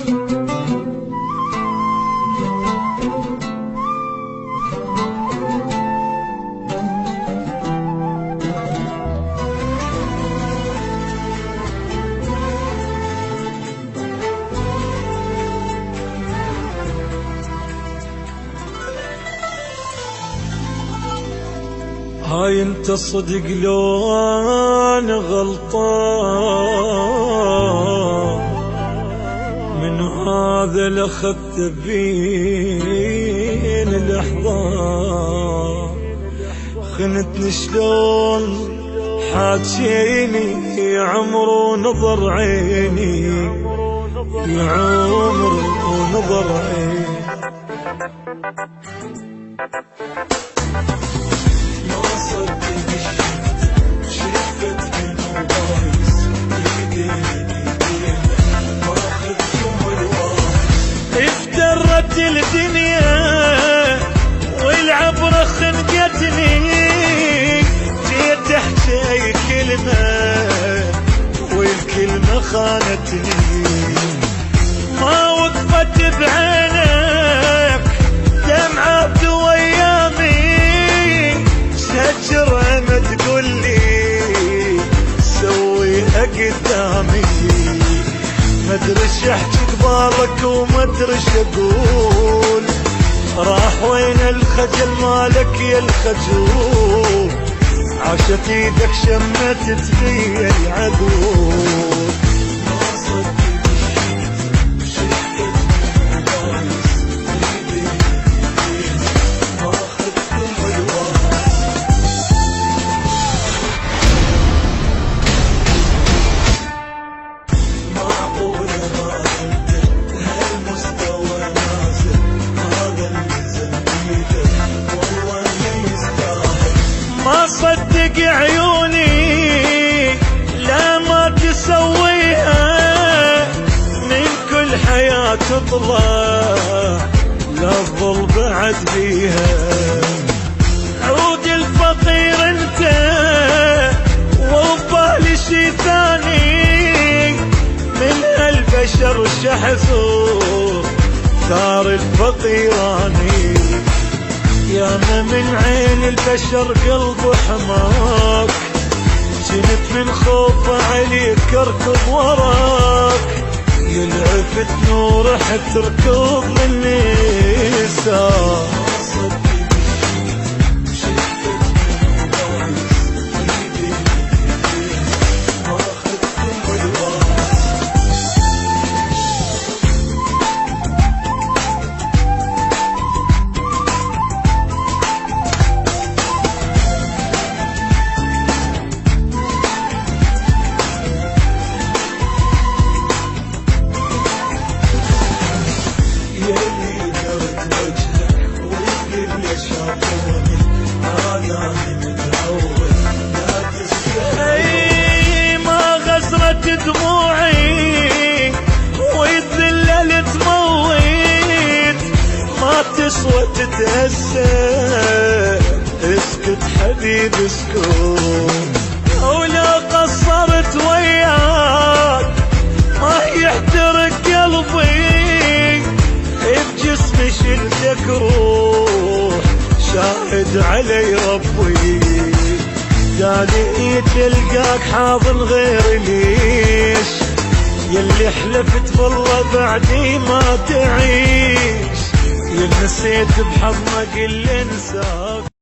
هاي انت صدق لو انا غلطان من هذا لخذت بين الاحضان، خنتني شلون حاجيني عمر ونظر عيني، يا عمر ونظر عيني. افترت الدنيا والعبرة خنقتني، جيت احكي كلمة والكلمة خانتني، ما وقفت بعينك دمعة وايامي، شجرة ما تقولي سويها قدامي، ما ادري ايش احكي قبالك وما ادري ايش اقول، راح وين الخجل مالك يا الخجول، عاشت ايدك شمتت بي العقول. ما صدق عيوني لا ما تسويها، من كل حياة تطلع لا الظل بعد بيها، عود الفقير انت وبالي شي ثاني، من هالبشر شحذوا ثار الفقيراني، ياما من عين البشر قلب حماك، جنت من خوف عليك اركض وراك، يلعفت نور حتركض من نساك. دموعي والذلة تموت، ما تسوى تتأسى، اسكت حبيب اسكت، ولو قصرت وياك ما يحترق قلبي، بجسمي شلتك روح شاهد علي ربي، داني تلقاك حاضن غير ليش، يلي حلفت بالله بعدي ما تعيش، يا نسيت بحضنك اللي انساك.